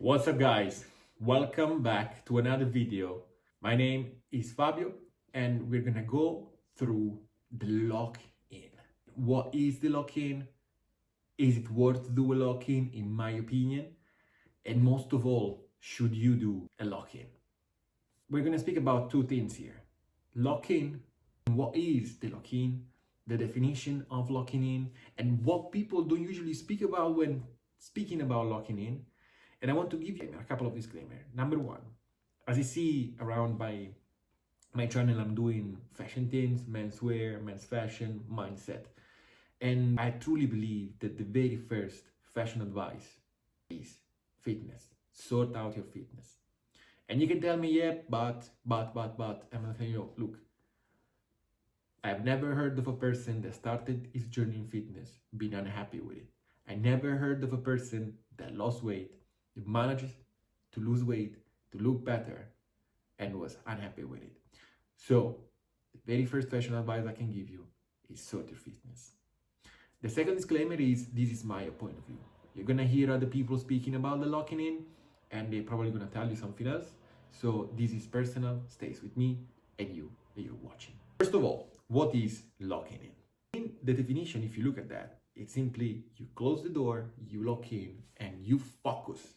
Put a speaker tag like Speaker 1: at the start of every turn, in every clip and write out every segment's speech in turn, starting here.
Speaker 1: What's up, guys? Welcome back to another video. My name is Fabio and we're gonna go through the lock-in. What is the lock-in? Is it worth to do a lock-in, in my opinion? And most of all, should you do a lock-in? We're gonna speak about two things here. Lock-in, what is the lock-in, the definition of locking in, and what people don't usually speak about when speaking about locking in. And I want to give you a couple of disclaimers. Number one, as you see around my channel, I'm doing fashion things, menswear, men's fashion, mindset. And I truly believe that the very first fashion advice is fitness. Sort out your fitness. And you can tell me, yeah, but, I'm gonna tell you, look, I've never heard of a person that started his journey in fitness being unhappy with it. I never heard of a person that lost weight, that manages to lose weight, to look better, and was unhappy with it. So, the very first fashion advice I can give you is sort your fitness. The second disclaimer is, this is my point of view. You're gonna hear other people speaking about the locking in, and they're probably gonna tell you something else. So this is personal, stays with me and you that you're watching. First of all, what is locking in? In the definition, if you look at that, it's simply you close the door, you lock in, and you focus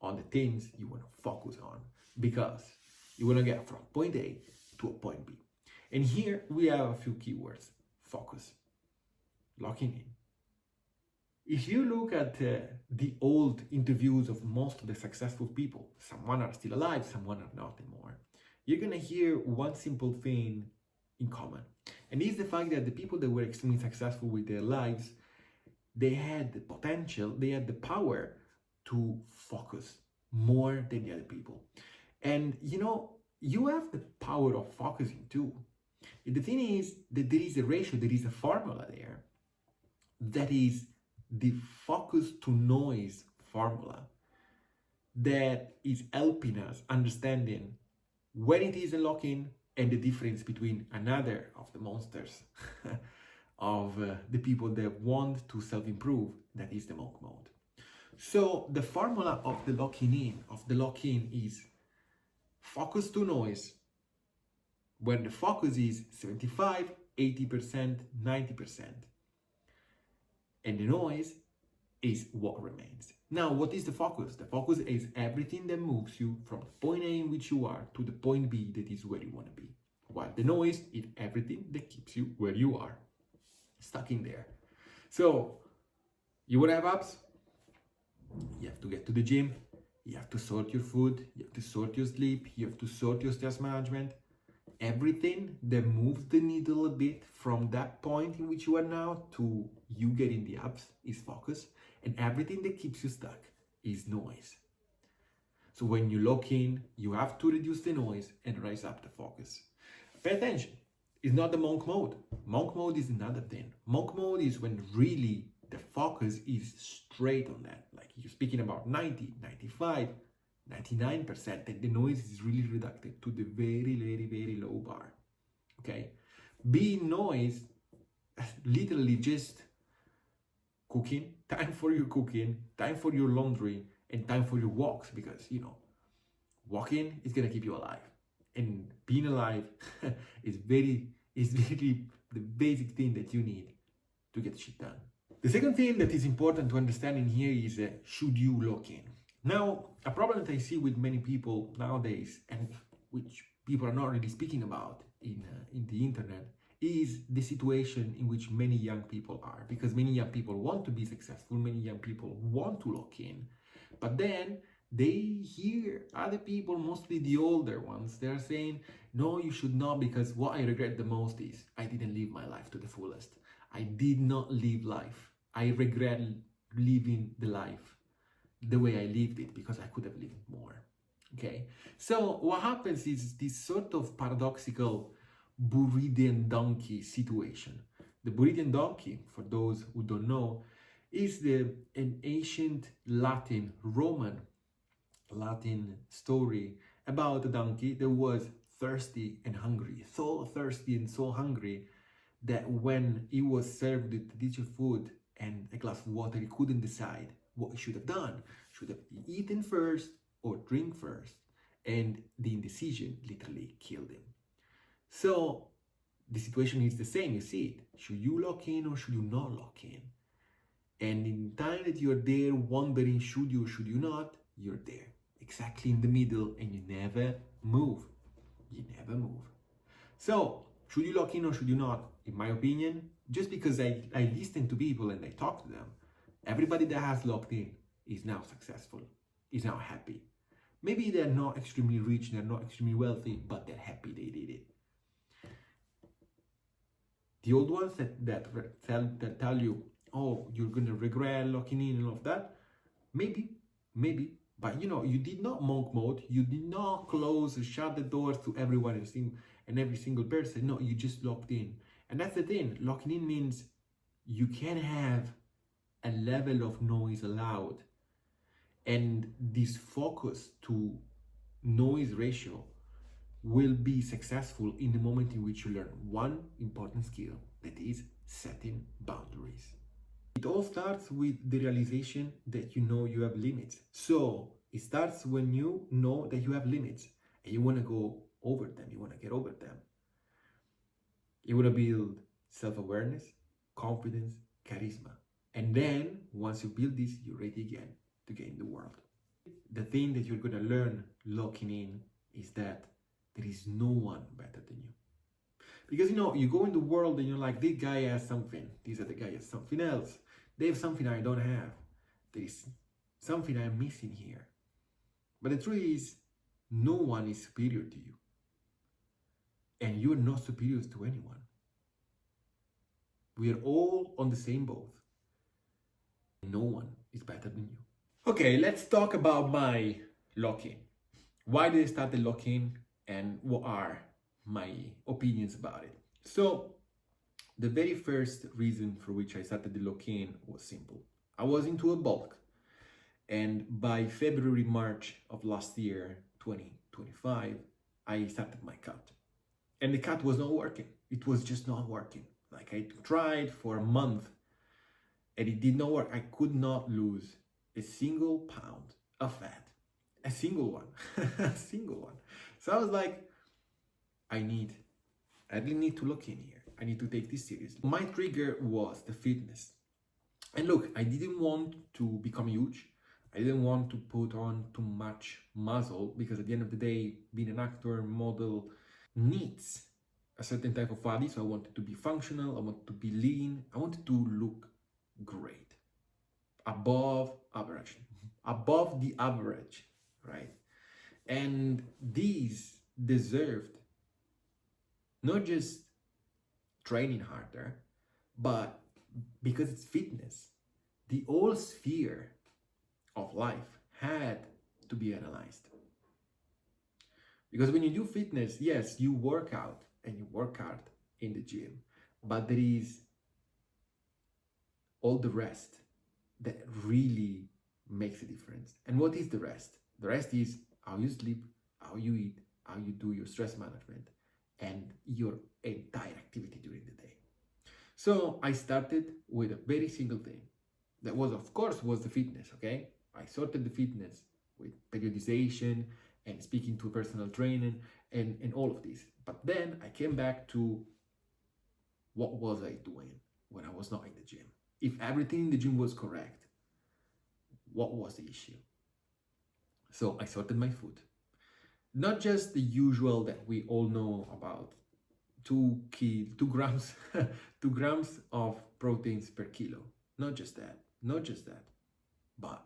Speaker 1: on the things you want to focus on because you want to get from point A to a point B. And here we have a few keywords. Focus, locking in. If you look at the old interviews of most of the successful people, someone are still alive, someone are not anymore, you're going to hear one simple thing in common. And it's the fact that the people that were extremely successful with their lives, they had the potential, they had the power to focus more than the other people. And you have the power of focusing too. The thing is that there is a ratio, there is a formula there that is the focus to noise formula that is helping us understanding when it is a lock-in and the difference between another of the monsters of the people that want to self-improve, that is the monk mode. So the formula of the lock-in is focus to noise, when the focus is 75, 80%, 90%. And the noise is what remains. Now, what is the focus? The focus is everything that moves you from the point A in which you are to the point B that is where you want to be. While the noise is everything that keeps you where you are, stuck in there. So, you want to have abs? You have to get to the gym, you have to sort your food, you have to sort your sleep, you have to sort your stress management. Everything that moves the needle a bit from that point in which you are now to you getting the abs is focus, and everything that keeps you stuck is noise. So when you lock in, you have to reduce the noise and raise up the focus. Pay attention, it's not the monk mode. Monk mode is another thing. Monk mode is when really the focus is straight on that. Like you're speaking about 90, 95, 99%, and the noise is really reduced to the very, very, very low bar. Okay? Being noise, literally just cooking, time for your cooking, time for your laundry, and time for your walks, because walking is gonna keep you alive. And being alive is really the basic thing that you need to get shit done. The second thing that is important to understand in here is should you lock in? Now, a problem that I see with many people nowadays, and which people are not really speaking about in the internet, is the situation in which many young people are. Because many young people want to be successful, many young people want to lock in, but then they hear other people, mostly the older ones, they're saying, no, you should not, because what I regret the most is I didn't live my life to the fullest. I did not live life. I regret living the life the way I lived it because I could have lived more. Okay? So what happens is this sort of paradoxical Burundian donkey situation. The Burundian donkey, for those who don't know, is an ancient Roman Latin story about a donkey that was thirsty and hungry, so thirsty and so hungry that when he was served with a dish of food and a glass of water, he couldn't decide what he should have done. should have eaten first or drink first. And the indecision literally killed him. So the situation is the same, you see it. Should you lock in or should you not lock in? And in the time that you're there wondering should you or should you not, you're there, exactly in the middle, and you never move. You never move. So, should you lock in or should you not? In my opinion, just because I listen to people and I talk to them, everybody that has locked in is now successful, is now happy. Maybe they're not extremely rich, they're not extremely wealthy, but they're happy they did it. The old ones that tell you, oh, you're gonna regret locking in and all of that, maybe, but you did not monk mode, you did not close or shut the doors to everyone and every single person. No, you just locked in. And that's the thing, locking in means you can have a level of noise allowed, and this focus to noise ratio will be successful in the moment in which you learn one important skill, that is setting boundaries. It all starts with the realization that you know you have limits. So it starts when you know that you have limits and you want to go over them, you want to get over them. You want to build self-awareness, confidence, charisma. And then once you build this, you're ready again to gain the world. The thing that you're going to learn locking in is that there is no one better than you. Because you go in the world and you're like, this guy has something, this other guy has something else. They have something I don't have. There is something I'm missing here. But the truth is, no one is superior to you. And you're not superior to anyone. We are all on the same boat. No one is better than you. Okay, let's talk about my lock-in. Why did I start the lock-in and what are my opinions about it? So, the very first reason for which I started the lock-in was simple. I was into a bulk, and by February, March of last year, 2025, I started my cut. And the cut was not working. It was just not working. Like, I tried for a month and it did not work. I could not lose a single pound of fat. A single one. A single one. So I was like, I really need to look in here. I need to take this seriously. My trigger was the fitness. And look, I didn't want to become huge. I didn't want to put on too much muscle because at the end of the day, being an actor, model needs a certain type of body. So I wanted to be functional. I wanted to be lean. I wanted to look great. Above average. Above the average, right? And these deserved not just training harder, but because it's fitness, the whole sphere of life had to be analyzed. Because when you do fitness, yes, you work out and you work hard in the gym, but there is all the rest that really makes a difference. And what is the rest? The rest is how you sleep, how you eat, how you do your stress management, and your entire activity during the day. So I started with a very single thing. That was, of course, was the fitness, okay? I sorted the fitness with periodization and speaking to a personal trainer and all of this. But then I came back to what was I doing when I was not in the gym? If everything in the gym was correct, what was the issue? So I sorted my food. Not just the usual that we all know about, 2 grams, 2 grams of proteins per kilo. Not just that, but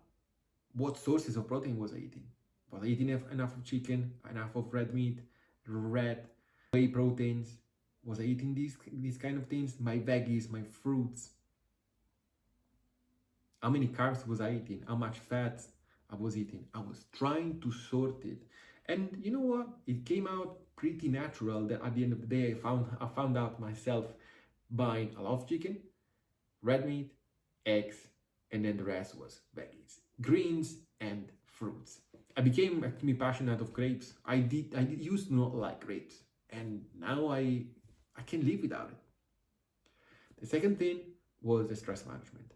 Speaker 1: what sources of protein was I eating? Was I eating enough of chicken, enough of red meat, red whey proteins? Was I eating these kind of things? My veggies, my fruits. How many carbs was I eating? How much fat I was eating? I was trying to sort it. And you know what? It came out pretty natural that at the end of the day, I found out myself buying a lot of chicken, red meat, eggs, and then the rest was veggies, greens, and fruits. I became actually passionate of grapes. I used to not like grapes, and now I can live without it. The second thing was the stress management.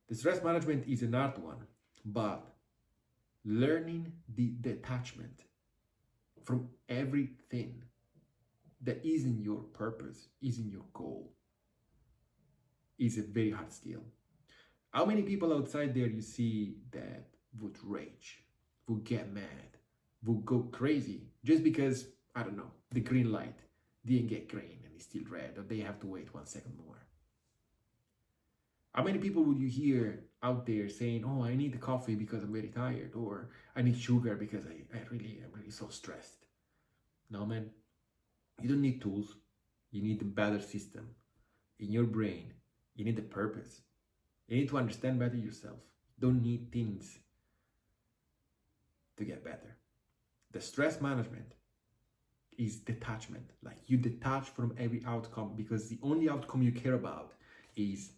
Speaker 1: The stress management is an hard one, but learning the detachment from everything that isn't your purpose, isn't your goal, is a very hard skill. How many people outside there you see that would rage, would get mad, would go crazy just because, I don't know, the green light didn't get green and it's still red, or they have to wait 1 second more? How many people would you hear out there saying, oh, I need the coffee because I'm very tired, or I need sugar because I'm really so stressed? No, man, you don't need tools. You need a better system in your brain. You need a purpose. You need to understand better yourself. You don't need things to get better. The stress management is detachment. Like, you detach from every outcome, because the only outcome you care about is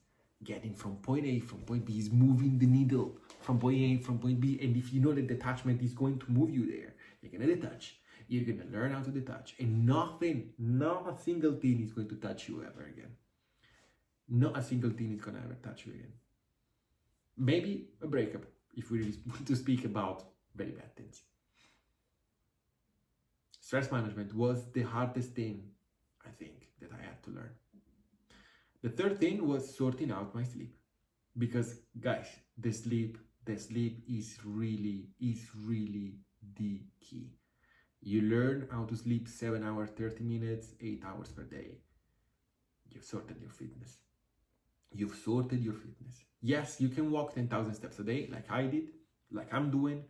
Speaker 1: getting from point A from point B, is moving the needle from point A from point B. And if you know that detachment is going to move you there, you're gonna detach. You're gonna learn how to detach, and nothing, not a single thing is going to touch you ever again. Not a single thing is gonna ever touch you again. Maybe a breakup, if we really want to speak about very bad things. Stress management was the hardest thing, I think, that I had to learn. The third thing was sorting out my sleep. Because, guys, the sleep is really the key. You learn how to sleep 7 hours, 30 minutes, 8 hours per day. You've sorted your fitness. You've sorted your fitness. Yes, you can walk 10,000 steps a day, like I did, like I'm doing.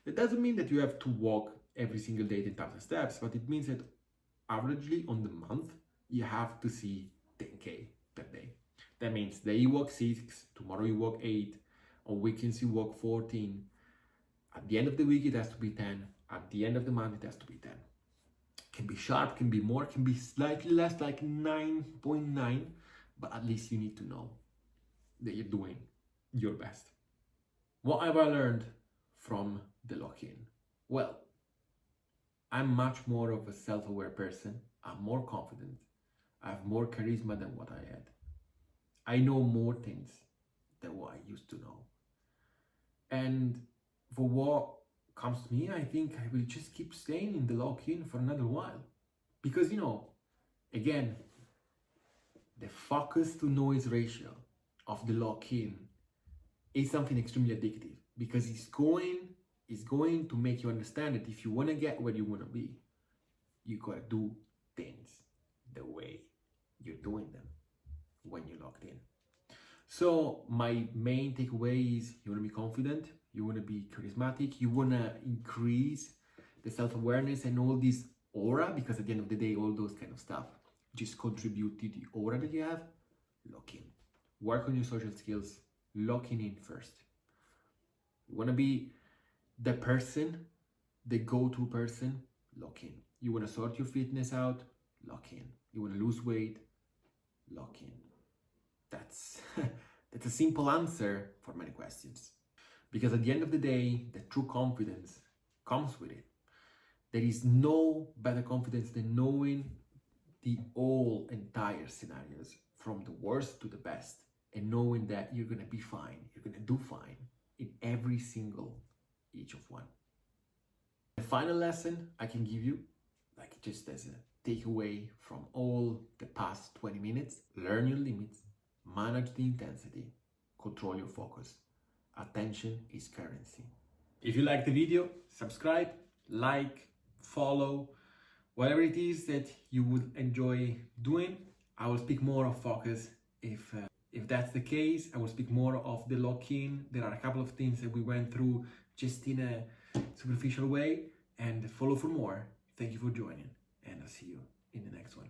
Speaker 1: That doesn't mean that you have to walk every single day 10,000 steps, but it means that averagely on the month, you have to see 10K per day. That means today you walk 6, tomorrow you walk 8, on weekends you walk 14. At the end of the week, it has to be 10. At the end of the month, it has to be 10. Can be sharp, can be more, can be slightly less, like 9.9, but at least you need to know that you're doing your best. What have I learned from the lock-in? Well, I'm much more of a self-aware person. I'm more confident. I have more charisma than what I had. I know more things than what I used to know. And for what comes to me, I think I will just keep staying in the lock-in for another while. Because, again, the focus to noise ratio of the lock-in is something extremely addictive, because it's going to make you understand that if you want to get where you want to be, you gotta do things the way you're doing them when you're locked in. So my main takeaway is, you want to be confident, you want to be charismatic, you want to increase the self-awareness and all this aura, because at the end of the day, all those kind of stuff just contribute to the aura that you have. Lock in. Work on your social skills. Locking in first. You want to be the person, the go-to person, lock in. You want to sort your fitness out, lock in. You want to lose weight, lock in. That's a simple answer for many questions. Because at the end of the day, the true confidence comes with it. There is no better confidence than knowing the whole entire scenarios, from the worst to the best, and knowing that you're going to be fine, you're going to do fine in every single each of one. The final lesson I can give you, like just as a takeaway from all the past 20 minutes, learn your limits, manage the intensity, control your focus. Attention is currency. If you like the video, subscribe, like, follow, whatever it is that you would enjoy doing. I will speak more of focus if that's the case. I will speak more of the lock-in. There are a couple of things that we went through just in a superficial way, and follow for more. Thank you for joining, and I'll see you in the next one.